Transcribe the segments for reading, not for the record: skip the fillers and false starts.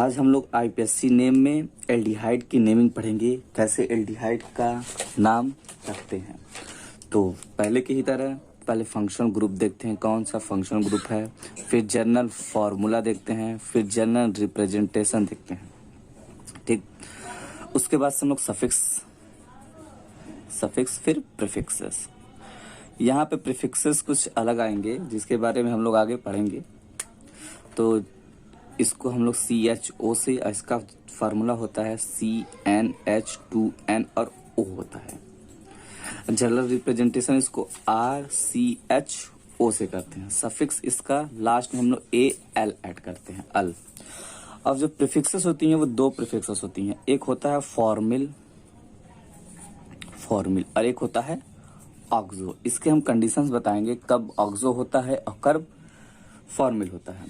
आज हम लोग आईपीएससी नेम में एल्डिहाइड की नेमिंग पढ़ेंगे, कैसे एल्डिहाइड का नाम रखते हैं। तो पहले की ही तरह पहले फंक्शनल ग्रुप देखते हैं कौन सा फंक्शनल ग्रुप है, फिर जनरल फार्मूला देखते हैं, फिर जनरल रिप्रेजेंटेशन देखते हैं। ठीक, उसके बाद से हम लोग सफिक्स फिर प्रीफिक्सेस। यहाँ पे प्रीफिक्सेस कुछ अलग आएंगे जिसके बारे में हम लोग आगे पढ़ेंगे। तो इसको हम लोग CHO से, इसका फार्मूला होता है CNH2N और O होता है। जनरल रिप्रेजेंटेशन इसको RCHO से करते हैं। सफिक्स इसका लास्ट में हम लोग AL ऐड करते हैं, अल। अब जो प्रीफिक्सेस होती हैं वो दो प्रीफिक्सेस होती हैं, एक होता है फॉर्मिल और एक होता है ऑक्सो। इसके हम कंडीशंस बताएंगे कब ऑक्सो होता है और कब फॉर्मिल होता है।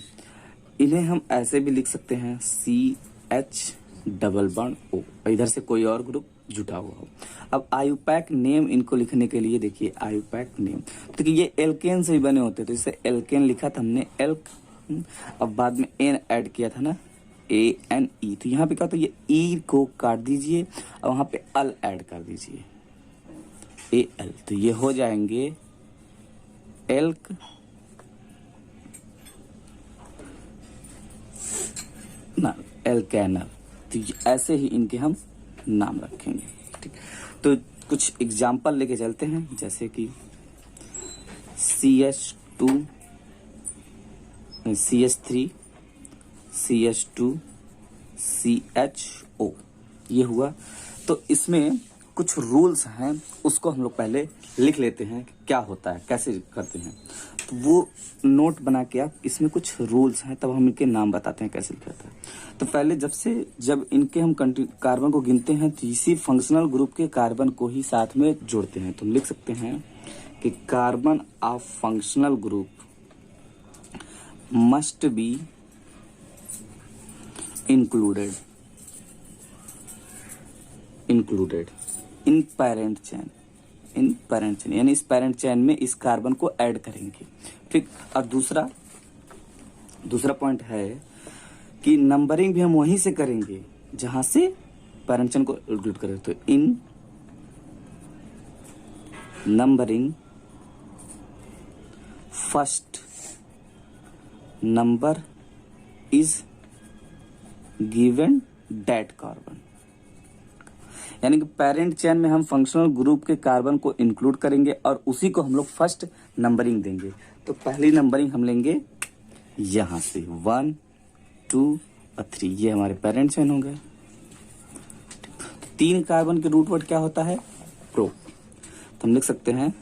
इन्हें हम ऐसे भी लिख सकते हैं CH_O, इधर से कोई और ग्रुप जुटा हुआ हो। अब आयुपैक नेम इनको लिखने के लिए देखिए, आयुपैक नेम तो ये एल्केन से ही बने होते, तो इससे एल्केन लिखा था हमने, एल्क। अब बाद में एन ऐड किया था ना, ANE, तो यहाँ पे क्या होता है, ये ई को काट दीजिए और वहां पे अल ऐड कर दीजिए, AL, तो ये हो जाएंगे एल्क ना एल्केनल। तो ऐसे ही इनके हम नाम रखेंगे। ठीक, तो कुछ एग्जाम्पल लेके चलते हैं, जैसे कि CH2 CH3 CH2 CHO, ये हुआ। तो इसमें कुछ रूल्स हैं, उसको हम लोग पहले लिख लेते हैं क्या होता है, कैसे करते हैं। तो वो नोट बना के आप, इसमें कुछ रूल्स हैं, तब हम इनके नाम बताते हैं कैसे लिखा जाता है। तो पहले जब इनके हम कार्बन को गिनते हैं तो इसी फंक्शनल ग्रुप के कार्बन को ही साथ में जोड़ते हैं। तो हम लिख सकते हैं कि carbon of functional group must be included in parent chain, यानी इस पैरेंट चेन में इस कार्बन को ऐड करेंगे। ठीक, और दूसरा पॉइंट है कि नंबरिंग भी हम वहीं से करेंगे जहां से पैरेंट चेन को इंक्लूड करें। तो in numbering first number is given that carbon, यानी कि पेरेंट चेन में हम फंक्शनल ग्रुप के कार्बन को इंक्लूड करेंगे और उसी को हम लोग फर्स्ट नंबरिंग देंगे। तो पहली नंबरिंग हम लेंगे यहां से 1 2 और 3, ये हमारे पेरेंट चेन हो गए। 3 कार्बन के रूट वर्ड क्या होता है, प्रोप, तो हम लिख सकते हैं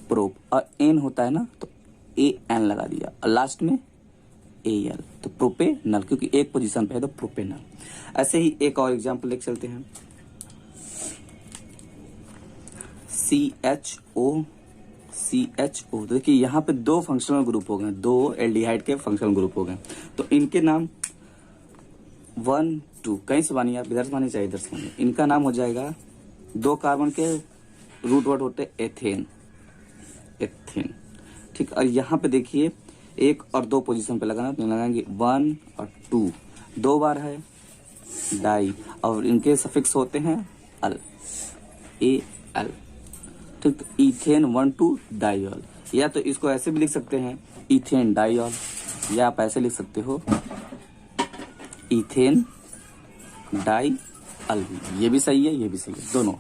प्रोप, और एन होता है ना तो AN लगा दिया और लास्ट में AL, तो प्रोपेनल, क्योंकि एक पोजीशन पे है तो प्रोपेनल। ऐसे ही एक और एग्जांपल लेके चलते हैं, CHO। देखिए यहाँ पे 2 फंक्शनल ग्रुप हो गए, 2 एल्डिहाइड के फंक्शनल ग्रुप हो गए। तो इनके नाम 1 2 कहीं से मानिए, आप इधर से मानिए चाहे इधर से मानिए, इनका नाम हो जाएगा, 2 कार्बन के रूट वर्ड होते एथेन। ठीक, और यहाँ पे देखिए 1 और 2 पोजीशन पे लगाना, तो लगाएंगे 1 और 2, 2 बार है डाई, और इनके सफिक्स होते हैं अल, AL। ठीक, तो इथेन 1 2 डाइऑल, या तो इसको ऐसे भी लिख सकते हैं इथेन डाइऑल, या आप ऐसे लिख सकते हो इथेन डाई अल, ये भी सही है, ये भी सही है, दोनों।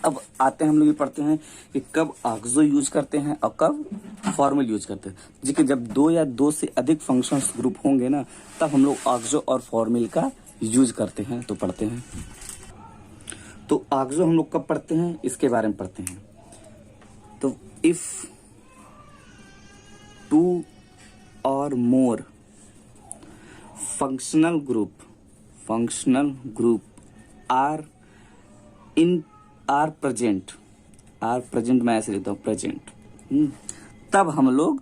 अब आते हैं, हम लोग ये पढ़ते हैं कि कब ऑक्सो यूज करते हैं और कब फॉर्मल यूज करते हैं। जी कि जब 2 या 2 से अधिक फंक्शंस ग्रुप होंगे ना, तब हम लोग ऑक्सो और फॉर्मल का यूज करते हैं। तो पढ़ते हैं, तो ऑक्सो हम लोग कब पढ़ते हैं, इसके बारे में पढ़ते हैं। तो इफ 2 और more functional group are present, मैं ऐसे लिखता हूं प्रेजेंट, तब हम लोग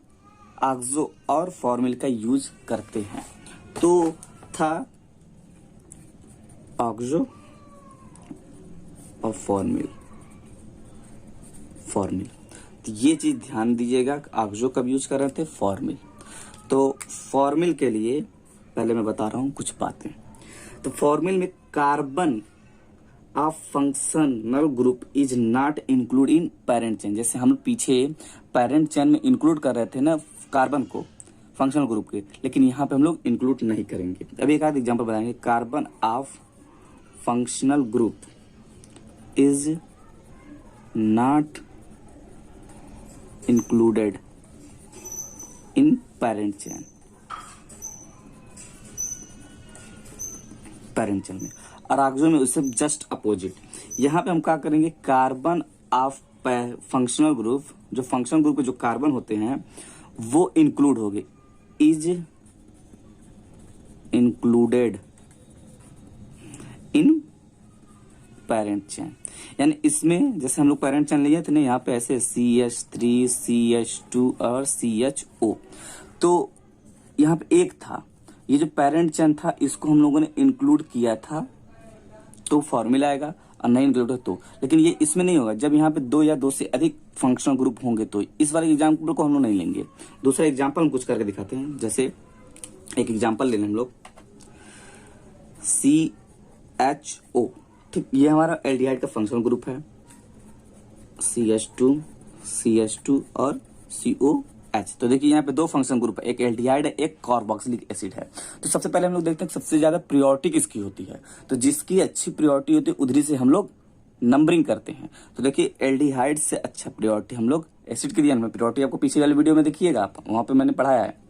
ऑक्सो और फॉर्मल का यूज करते हैं। तो था ऑक्सो और फॉर्मल, तो ये चीज ध्यान दीजिएगा, ऑक्सो कब यूज कर रहे थे, फॉर्मल। तो फॉर्मल के लिए पहले मैं बता रहा हूँ कुछ बातें। तो फॉर्मूल में carbon of functional group is not include in parent chain. जैसे हम पीछे पेरेंट चेन में इंक्लूड कर रहे थे ना कार्बन को फंक्शनल ग्रुप के, लेकिन यहाँ पे हम लोग इंक्लूड नहीं करेंगे। अभी एक आध एग्जांपल बताएंगे। Carbon of functional group is not included in parent chain. Parent chain में और आक्सो में उससे जस्ट अपोजिट। यहाँ पे हम क्या करेंगे, कार्बन ऑफ फंक्शनल ग्रुप, जो फंक्शनल ग्रुप के जो कार्बन होते हैं वो इंक्लूड हो गए, is included in parent chain. यानी इसमें जैसे हम लोग पेरेंट चेन लिए थे ना, यहाँ पे ऐसे CH3 CH2 और CHO। तो यहाँ पे एक था, ये जो पेरेंट चेन था इसको हम लोगों ने इंक्लूड किया था तो फॉर्मूला आएगा, और नहीं इंक्लूड है तो। लेकिन ये इसमें नहीं होगा, जब यहाँ पे 2 या 2 से अधिक फंक्शनल ग्रुप होंगे तो। इस वाले एग्जाम्पल को हम लोग नहीं लेंगे। दूसरा एग्जाम्पल हम कुछ करके दिखाते हैं। जैसे एक एग्जाम्पल ले लें हम लोग, CHO। ठीक, ये हमारा एल्डिहाइड का फंक्शनल ग्रुप है, CH2 और COH। तो देखिए यहाँ पे 2 फंक्शनल ग्रुप है, एक एल्डिहाइड है, एक कार्बोक्सिलिक एसिड है। तो सबसे पहले हम लोग देखते हैं सबसे ज्यादा प्रियोरिटी किसकी होती है। तो जिसकी अच्छी प्रियोरिटी होती है उधरी से हम लोग नंबरिंग करते हैं। तो देखिए एल्डिहाइड से अच्छा प्रियोरिटी हम लोग एसिड की दी। प्रियोरिटी आपको पीछे वाले वीडियो में देखिएगा आप, वहां पे मैंने पढ़ाया है।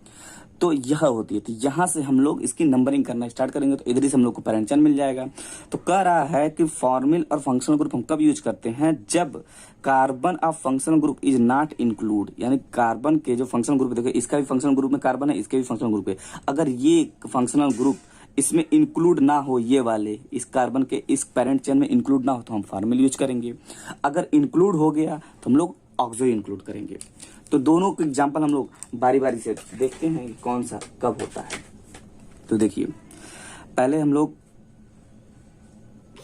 तो यह होती है, तो यहाँ से हम लोग इसकी नंबरिंग करना स्टार्ट करेंगे। तो इधर से हम लोग को पेरेंट चेन मिल जाएगा। तो कह रहा है कि फॉर्मूल और फंक्शनल ग्रुप हम कब यूज करते हैं, जब carbon of functional group is not include. यानी कार्बन के जो फंक्शनल ग्रुप, देखो इसका भी फंक्शनल ग्रुप में कार्बन है, इसके भी फंक्शनल ग्रुप है, अगर ये फंक्शनल ग्रुप इसमें इंक्लूड ना हो, ये वाले इस कार्बन के इस पेरेंट चेन में इंक्लूड ना हो, तो हम फॉर्मूल यूज करेंगे। अगर इंक्लूड हो गया तो हम लोग ऑक्सो इंक्लूड करेंगे। तो दोनों के एग्जाम्पल हम लोग बारी बारी से देखते हैं कि कौन सा कब होता है। तो देखिए पहले हम लोग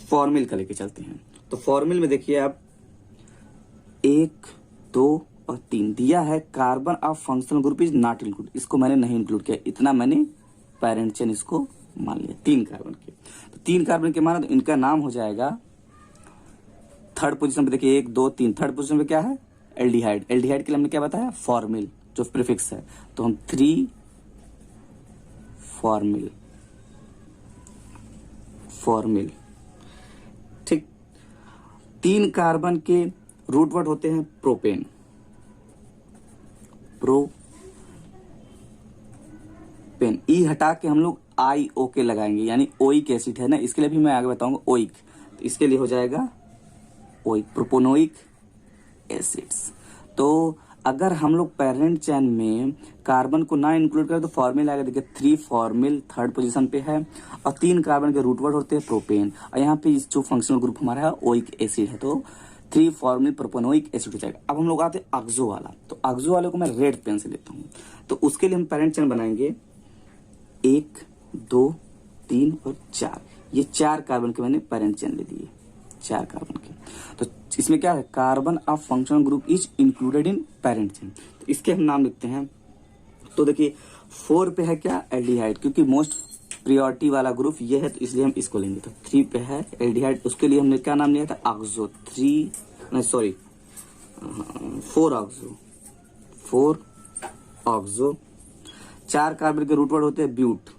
फॉर्मूल का लेके चलते हैं। तो फॉर्मूल में देखिए आप 1, 2 और 3 दिया है। Carbon of functional group is not include, इसको मैंने नहीं इंक्लूड किया, इतना मैंने पेरेंट चेन इसको मान लिया 3 कार्बन के। तो 3 कार्बन के माना तो इनका नाम हो जाएगा थर्ड पोजीशन पे। देखिए 1, 2, 3 थर्ड पोजीशन पे क्या है, एल्डिहाइड। एल्डिहाइड के लिए हमने क्या बताया, फॉर्मूल जो प्रीफिक्स है। तो हम 3 फॉर्मूल। ठीक, 3 कार्बन के रूट वर्ड होते हैं प्रोपेन, ई हटा के हम लोग IOK लगाएंगे, यानी ओइक एसिड है ना, इसके लिए भी मैं आगे बताऊंगा ओइक। तो इसके लिए हो जाएगा ओइक, प्रोपोनोइक एसिड्स। तो अगर हम लोग पेरेंट चेन में कार्बन को ना इंक्लूड करें तो फॉर्मूला आएगा, देखिए 3 फॉर्मूल थर्ड पोजीशन पे है, और 3 कार्बन के रूट वर्ड होते हैं प्रोपेन, और यहाँ पे जो फंक्शनल ग्रुप हमारा है ओइक एसिड है। तो 3 फॉर्मूल प्रोपोनोइक एसिड हो जाएगा। अब हम लोग आते हैं ऑक्सो वाला। तो ऑक्सो वाले को मैं रेड पेन से लेता हूँ। तो उसके लिए हम पेरेंट चेन बनाएंगे 1, 2, 3 और 4। ये 4 कार्बन के मैंने पेरेंट चेन ले दिए, 4 कार्बन के। तो इसमें क्या है, carbon of functional group is included in parent chain. तो इसके हम नाम लिखते हैं। तो देखिए 4 पे है क्या, एल्डिहाइड, क्योंकि मोस्ट प्रियोरिटी वाला ग्रुप ये है तो इसलिए हम इसको लेंगे। तो 3 पे है एल्डिहाइड, उसके लिए हमने क्या नाम लिया था, ऑक्सो। 4 ऑक्सो। 4 कार्बन के रूट वर्ड होते हैं ब्यूट,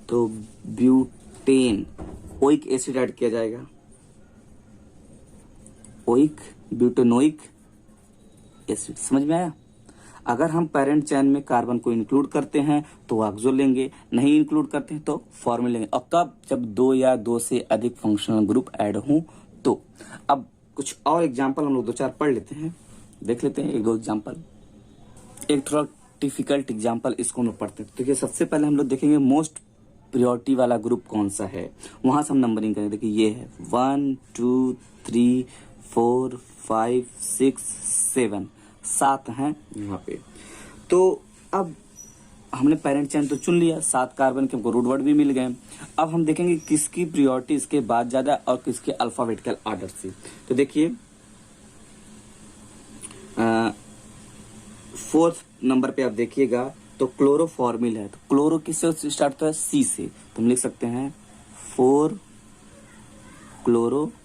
तो ब्यूटेन। ओइक एसिड ऐड किया जाएगा, ओइक ब्यूटेनोइक एसिड। समझ में आया। अगर हम पेरेंट चेन में कार्बन को इंक्लूड करते हैं तो ऑक्सो लेंगे, नहीं इंक्लूड करते हैं तो फॉर्मूला लेंगे। और कब, जब 2 या 2 से अधिक फंक्शनल ग्रुप ऐड हों तो। अब कुछ और एग्जांपल हम लोग 2-4 पढ़ लेते हैं, देख लेते हैं 1-2 एग्जांपल। एक थोड़ा डिफिकल्ट एग्जांपल इसको हम लोग पढ़ते हैं। देखिए सबसे पहले हम लोग देखेंगे मोस्ट प्रियोरिटी वाला ग्रुप कौन सा है, वहां से हम नंबरिंग करेंगे। देखिए ये है 1, 2, 3, 4, 5, 6, 7 हैं यहाँ पे। तो अब हमने पेरेंट चेन तो चुन लिया, 7 कार्बन के हमको रूट वर्ड भी मिल गए। अब हम देखेंगे किसकी प्रियोरिटी इसके बाद ज्यादा और किसके अल्फाबेटिकल ऑर्डर से। तो देखिए 4th नंबर पे आप देखिएगा तो क्लोरोफॉर्मिल है, तो क्लोरो किससे स्टार्ट होता है? सी से, तो हम लिख सकते हैं 4 क्लोरोफॉर्मिल।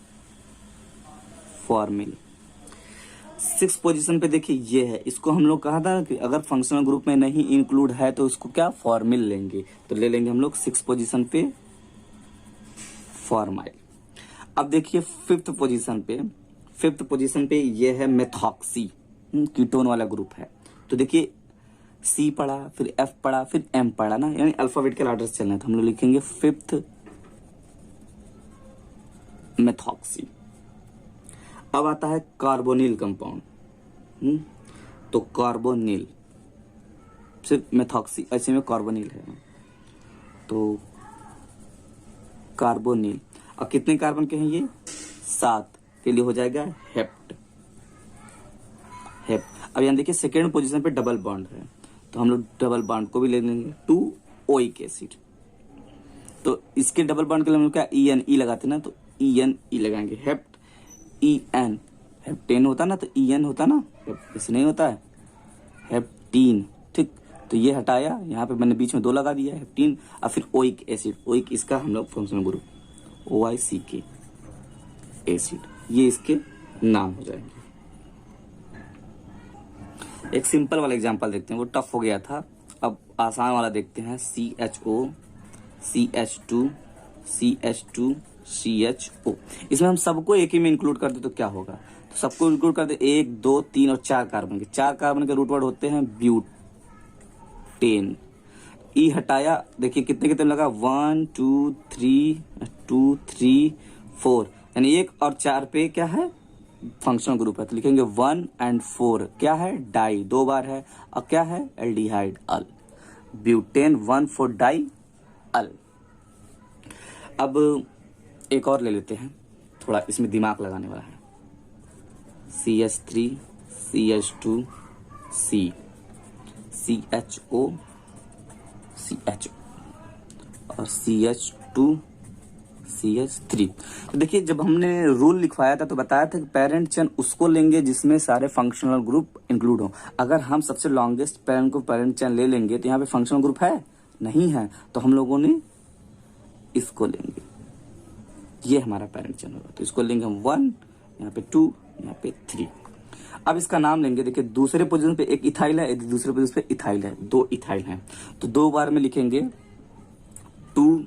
6 पोजीशन पे देखिए ये है, इसको हम लोग कहा था कि अगर फंक्शनल ग्रुप में नहीं इंक्लूड है तो उसको क्या फॉर्मिल लेंगे, तो ले लेंगे हम लोग 6 पोजीशन पे फॉर्माइल। अब देखिए 5th पोजीशन पे ये है मेथॉक्सी, कीटोन वाला ग्रुप है। तो देखिए सी पढ़ा, फिर एफ पढ़ा, फिर एम पढ़ा ना, यानी अल्फाबेटिकल ऑर्डर से चलना है, तो हम लोग लिखेंगे 5th मेथॉक्सी। अब आता है कार्बोनिल कंपाउंड, तो कार्बोनिल, सिर्फ मेथॉक्सी ऐसे में कार्बोनिल है, तो कार्बोनिल। और कितने कार्बन के हैं ये? 7, के लिए हो जाएगा हेप्ट। अब यहाँ देखिए सेकेंड पोजीशन पे डबल बॉन्ड है, तो हम लोग डबल बॉन्ड को भी ले लेंगे 2 ओइक एसिड। तो इसके डबल बॉन्ड के लिए हम लोग क्या ई लगाते ना, तो ई लगाएंगे, हेप्ट EN, हेप्टेन होता ना, तो EN होता ना, ऐसे नहीं होता है, हेप्टीन। ठीक, तो ये हटाया, यहाँ पे मैंने बीच में 2 लगा दिया, हेप्टीन। और फिर ओइक एसिड, ओइक इसका हम लोग फंक्शनल ग्रुप OIC एसिड, ये इसके नाम हो जाएंगे। एक सिंपल वाला एग्जांपल देखते हैं, वो टफ हो गया था, अब आसान वाला देखते हैं। CHO, CH2, CH2, CHO। इसमें हम सबको एक ही में इंक्लूड कर दे तो क्या होगा? तो सबको इंक्लूड कर दे, 1, 2, 3 और 4 कार्बन के। 4 कार्बन के रूट वर्ड होते हैं ब्यूटेन। ई हटाया, देखिए कितने कितने लगा, 1 2 3 2 3 4, यानी 1 और 4 पे क्या है? फंक्शनल ग्रुप है, तो लिखेंगे 1 और 4 क्या है? डाई, 2 बार है, और क्या है? एल्डिहाइड अल, ब्यूटेन 1,4 डाई अल। अब एक और ले लेते हैं, थोड़ा इसमें दिमाग लगाने वाला है। CH3, CH2, C, CHO, CHO और CH2, CH3। तो देखिए जब हमने रूल लिखवाया था तो बताया था कि पेरेंट चेन उसको लेंगे जिसमें सारे फंक्शनल ग्रुप इंक्लूड हो। अगर हम सबसे लॉन्गेस्ट पेरेंट चेन ले लेंगे तो यहाँ पे फंक्शनल ग्रुप है नहीं है, तो हम लोगों ने इसको लेंगे, ये हमारा पेरेंट चेन होगा। तो इसको लेंगे हम 1, यहाँ पे 2, यहाँ पे 3। अब इसका नाम लेंगे, देखिए दूसरे पोजीशन पे एक इथाइल है, दूसरे पोजीशन पे इथाइल है, 2 इथाइल हैं, तो 2 बार में लिखेंगे 2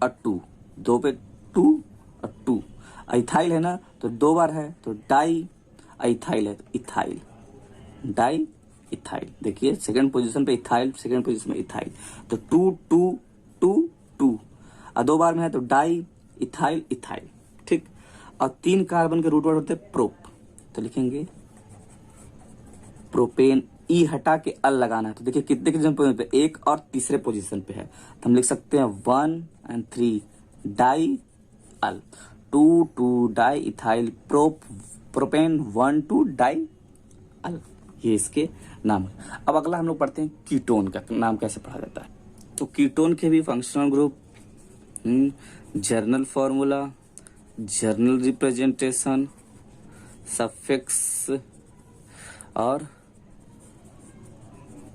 और 2, 2 पे 2 और 2। इथाइल है ना, तो 2 बार है, तो डाई। इथाइल है तो इथाइल, डाई इथाइल। देखिए सेकंड पोजीशन पे इथाइल, सेकंड पोजीशन में इथाइल, तो 2 2 2 2, और 2 बार में है तो डाई इथाइल इथाइल। ठीक, और 3 कार्बन के रूट वर्ड होते हैं प्रोप, तो लिखेंगे प्रोपेन। ई हटा के अल लगाना है, तो देखिए कितने के पोजीशन पे? 1 और तीसरे पोजीशन पे है, तो हम लिख सकते हैं 1 और 3 डाई अल, 2 2 डाई इथाइल प्रोपेन 1 2 डाई अल, ये इसके नाम है। अब अगला हम लोग पढ़ते हैं कीटोन का नाम कैसे पढ़ा जाता है। तो कीटोन के भी functional group, journal formula, journal representation, suffix और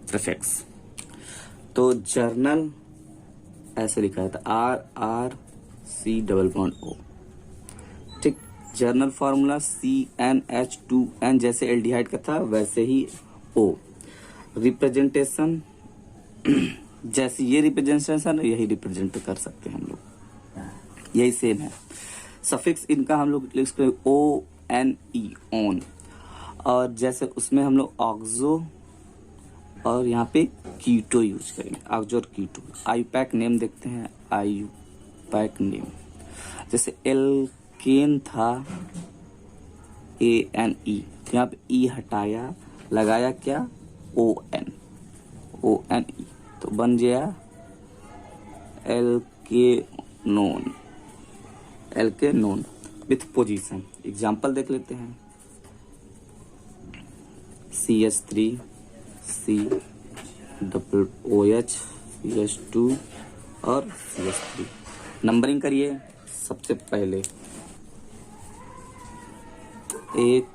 प्रीफिक्स। तो जर्नल ऐसे लिखा जाता है RRC_O। ठीक, जर्नल फॉर्मूला CnH2n, जैसे एल्डिहाइड का था वैसे ही O। रिप्रेजेंटेशन जैसे ये रिप्रेजेंटेशन यही रिप्रेजेंट कर सकते हैं हम लोग, यही सेम है। सफिक्स इनका हम लोग लिख सकते हैं ONE, ऑन, और जैसे उसमें हम लोग ऑक्सो और यहाँ पे कीटो यूज करेंगे, ऑक्सो और कीटो। आईपैक नेम देखते हैं, आईपैक नेम जैसे एल्केन था ANE, तो यहाँ पे E हटाया, लगाया क्या ONE, तो बन गया एल्केनोन विथ पोजीशन। एग्जाम्पल देख लेते हैं, CH3, COOH, CH2 और CH3। नंबरिंग करिए, सबसे पहले 1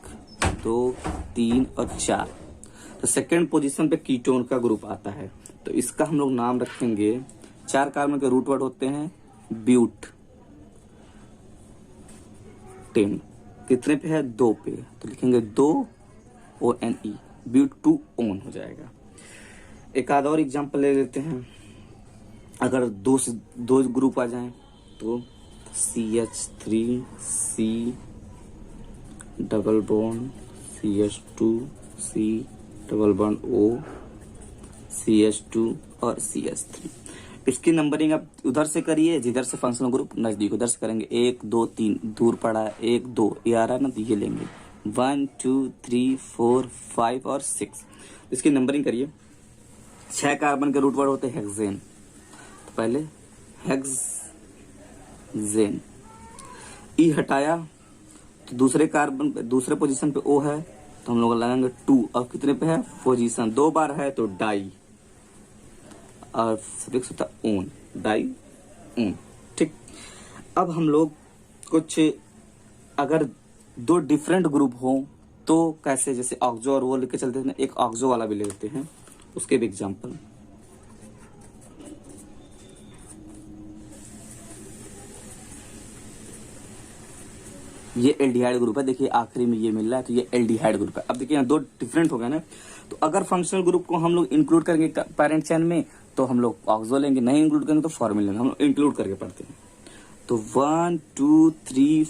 2 3 और 4। तो तो सेकेंड पोजीशन पे कीटोन का ग्रुप आता है, तो इसका हम लोग नाम रखेंगे, 4 कार्बन के रूट वर्ड होते हैं ब्यूट 10, कितने पे है 2 पे, तो लिखेंगे 2 ONE, ब्यूट 2 ओन हो जाएगा। एक आध और एग्जांपल ले लेते हैं, अगर दो ग्रुप आ जाएं तो CH3C double bond CH2C double bond O CH2 और CH3। इसकी नंबरिंग आप उधर से करिए, जिधर से फंक्शनल ग्रुप नजदीक, उधर से करेंगे। 1 2 3 दूर पड़ा है, 1 2 ये आ रहा है ना, तो ये लेंगे 1 2 3 4 5 और 6। इसकी नंबरिंग करिए। 6 कार्बन के रूट वर्ड होते हैं हेक्सेन, तो पहले हेक्सेन, ई हटाया तो दूसरे कार्बन पे, दूसरे पोजीशन पे O है, तो हम लोग लगाएंगे 2, और कितने पे है पोजीशन 2 बार है तो डाई, और सफिक्स होता है ओन, डाई ओन। ठीक, अब हम लोग कुछ अगर 2 डिफरेंट ग्रुप हो तो कैसे, जैसे ऑक्सो और वो लेके चलते हैं, एक ऑक्सो वाला भी ले लेते हैं, उसके भी एग्जांपल। ये एल्डिहाइड ग्रुप है, देखिए आखिरी में ये मिल रहा है, तो ये एल्डिहाइड ग्रुप है। अब देखिए यहाँ 2 डिफरेंट हो गए ना, तो अगर फंक्शनल ग्रुप को हम लोग इंक्लूड करेंगे पेरेंट चेन में तो हम लोग ऑक्सो लेंगे, नहीं इंक्लूड करेंगे तो फॉर्मिल लेंगे, हम लोग इंक्लूड करके पढ़ते हैं। तो 1 2 3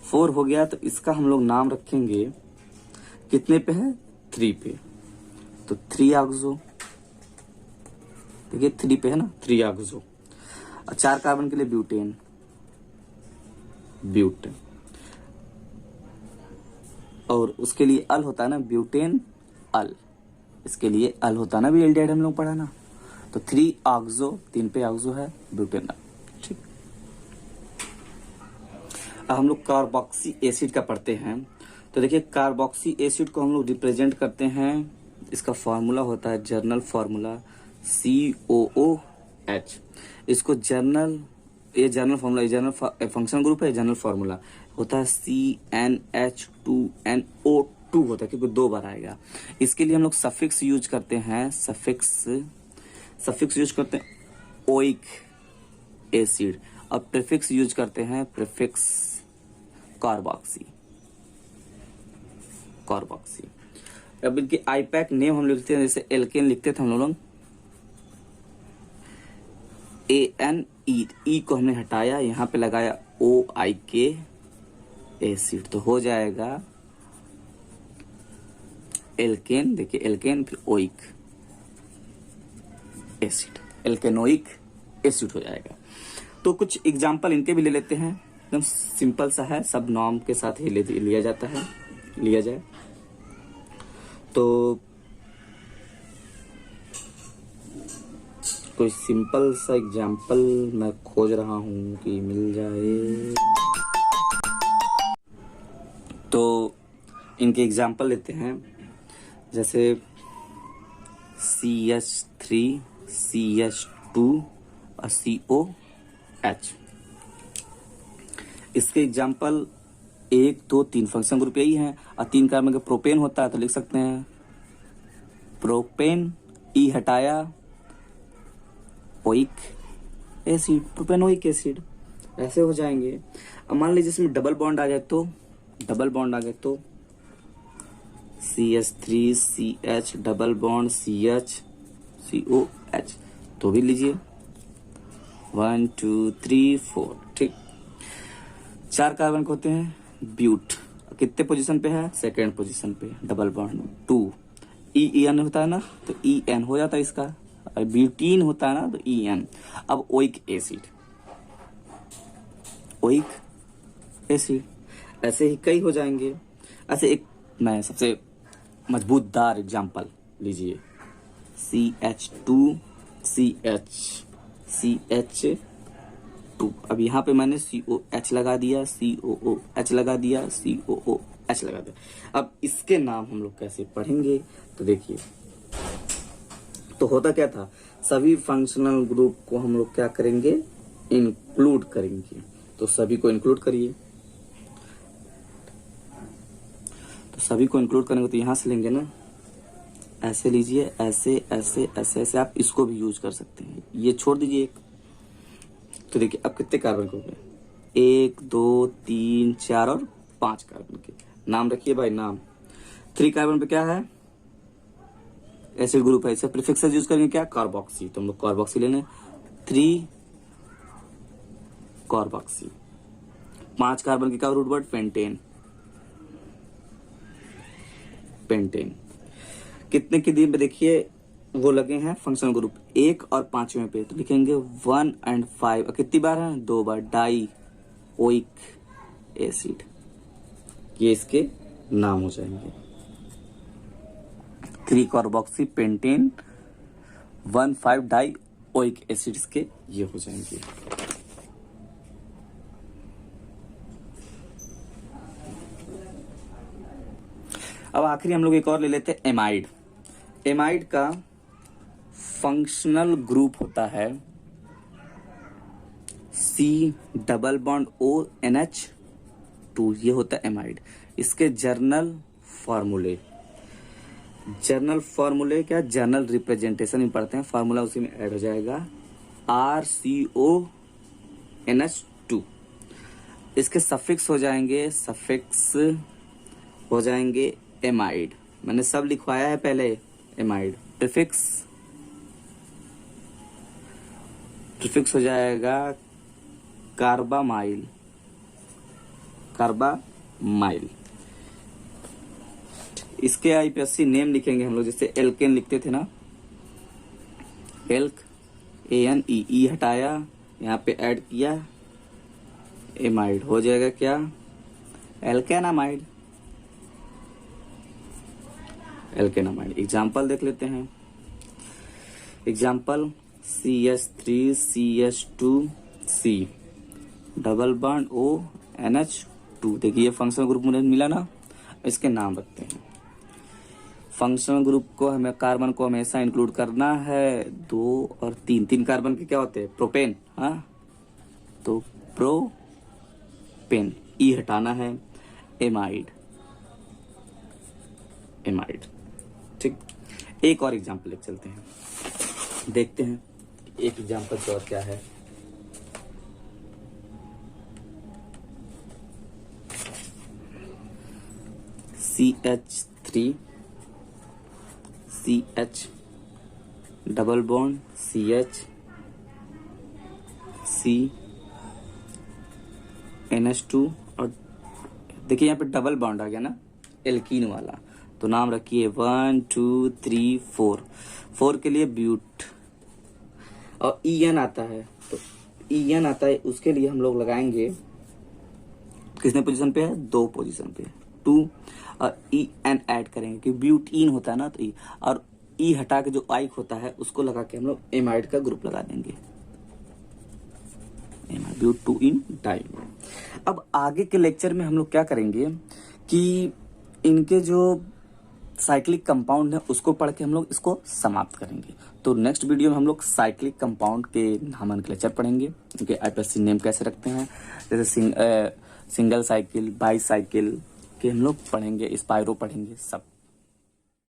4 हो गया, तो इसका हम लोग नाम रखेंगे, कितने पे है 3 पे, तो 3 ऑक्सो, देखिए 3 पे है ना, 3 ऑक्सो। 4 कार्बन के लिए ब्यूटेन, ब्यूटेन, और उसके लिए अल होता है ना, ब्यूटेन अल, इसके लिए अल होता है ना, भी एल्डिहाइड हम लोग पढ़ा ना, तो 3 ऑक्सो, 3 पे ऑक्सो है, ब्यूटेन अल। ठीक, अब हम लोग कार्बोक्सी एसिड का पढ़ते हैं। तो देखिए कार्बोक्सी एसिड को हम लोग रिप्रेजेंट करते हैं, इसका फॉर्मूला होता है, जर्नल फॉर्मूला COOH। इसको जर्नल, ये जर्नल फॉर्मूला, ये जर्नल फंक्शन ग्रुप है, जर्नल फॉर्मूला होता है CnH2NO2 होता है, क्योंकि 2 बार आएगा। इसके लिए हम लोग सफिक्स यूज करते हैं, सफिक्स यूज करते हैं ओइक एसिड, और प्रीफिक्स यूज करते हैं, प्रीफिक्स कार्बोक्सी। अब इनके आईपैक नेम हम लिखते हैं, जैसे एल्केन लिखते थे हम लोग ANE को हमने हटाया, यहाँ पे लगाया OIK एसिड, तो हो जाएगा एल्केन। देखिए एल्केन फिर ओइक एसिड, एल्केनोइक एसिड हो जाएगा। तो कुछ एग्जाम्पल इनके भी ले लेते हैं, एकदम सिंपल सा है, सब नॉर्म के साथ ही लिया जाता है, लिया जाए तो कोई सिंपल सा एग्जाम्पल मैं खोज रहा हूं कि मिल जाए। तो इनके एग्जाम्पल लेते हैं, जैसे CH3 CH2 और COH। इसके एग्जाम्पल 1 2 3 फंक्शन ग्रुप यही है, और 3 कार्बन का प्रोपेन होता है, तो लिख सकते हैं प्रोपेन, ई हटाया ओइक एसिड, प्रोपेनोइक एसिड, ऐसे हो जाएंगे। अब मान लीजिए इसमें डबल बॉन्ड आ जाए तो CH3 CH double bond CH COH, तो भी लीजिए 1 2 3 4। ठीक, 4 कार्बन के होते हैं ब्यूट, कितने पोजीशन पे है, सेकेंड पोजीशन पे, डबल बॉन्ड 2, EN होता है ना, तो EN हो जाता है इसका, ब्यूटीन होता है ना, तो EN। अब ओइक एसिड, ऐसे ही कई हो जाएंगे। ऐसे एक मैं सबसे मजबूतदार एग्जांपल लीजिए, CH2 CH2। अब यहाँ पे मैंने COH लगा दिया, COOH लगा दिया, COOH लगा दिया। अब इसके नाम हम लोग कैसे पढ़ेंगे, तो देखिए, तो होता क्या था, सभी फंक्शनल ग्रुप को हम लोग क्या करेंगे, इंक्लूड करेंगे, तो सभी को इंक्लूड करिए। तो सभी को इंक्लूड करेंगे तो यहां से लेंगे ना ऐसे लीजिए, ऐसे ऐसे ऐसे ऐसे आप इसको भी यूज कर सकते हैं। ये छोड़ दीजिए एक। तो देखिए अब कितने कार्बन हो गए, 1 2 3 4 और 5 कार्बन के नाम रखिए भाई, नाम। 3 कार्बन पे क्या है, एसिड ग्रुप है, इसे प्रीफिक्स यूज करेंगे क्या, कार्बोक्सी। तो हम लोग कार्बोक्सी लेने, 3 कार्बोक्सी। 5 कार्बन के क्या रूट वर्ड, पेंटेन। पेंटेन कितने के दिन पे देखिए वो लगे हैं फंक्शनल ग्रुप, 1 और 5वें पे, तो लिखेंगे 1 और 5। और कितनी बार है, 2 बार, डाई ओइक एसिड। ये इसके नाम हो जाएंगे, 3 carboxy pentane 1 5 die oic acid के ये हो जाएंगे। अब आखिरी हम लोग एक और ले लेते हैं, एमाइड। एमाइड का फंक्शनल ग्रुप होता है C++ONH2, ये होता है एमाइड। इसके जर्नल फॉर्मूले क्या, जर्नल रिप्रेजेंटेशन में पढ़ते हैं, फार्मूला उसी में ऐड हो जाएगा, RCONH2। इसके सफिक्स हो जाएंगे एमाइड। मैंने सब लिखवाया है पहले, एमाइड। प्रीफिक्स हो जाएगा कार्बामाइल। इसके आईपीएससी नेम लिखेंगे हम लोग, जैसे एल्केन लिखते थे ना, एल्क, ANE हटाया, यहाँ पे ऐड किया एमाइड, हो जाएगा क्या, एल्केनामाइड। एग्जाम्पल देख लेते हैं। Example CH3CH2C double bond ONH2। देखिए ये फंक्शनल ग्रुप मुझे मिला ना, इसके नाम रखते हैं। फंक्शनल ग्रुप को हमें कार्बन को हमेशा इंक्लूड करना है, 2 और 3 कार्बन के क्या होते हैं, प्रोपेन। हाँ, तो प्रोपेन, ई हटाना है, एमाइड। ठीक, एक और एग्जाम्पल लेके चलते हैं, देखते हैं एक एग्जाम्पल से और क्या है। CH3CH double bond CH CNH2 और देखिए यहाँ पे डबल बॉन्ड आ गया ना, एल्कीन वाला। तो नाम रखिए 1 2 3 4। 4 के लिए ब्यूट, और EN आता है, तो EN आता है, उसके लिए हम लोग लगाएंगे कितने पोजीशन पे है, 2 पोजीशन पे, 2 और EN ऐड करेंगे कि ब्यूटीन होता है ना, तो E और E हटा के जो आइक होता है उसको लगा के हम लोग एमाइड का ग्रुप लगा देंगे, ब्यूट 2 इन डाई। अब आगे के लेक्चर में हम लोग क्या करेंगे कि इनके जो साइक्लिक कंपाउंड है उसको पढ़ के हम लोग इसको समाप्त करेंगे। तो नेक्स्ट वीडियो में हम लोग साइक्लिक कंपाउंड के नोमेनक्लेचर पढ़ेंगे, उनके आईपीएससी नेम कैसे रखते हैं, जैसे सिंगल साइकिल, बाई साइकिल के हम लोग पढ़ेंगे, स्पाइरो पढ़ेंगे, सब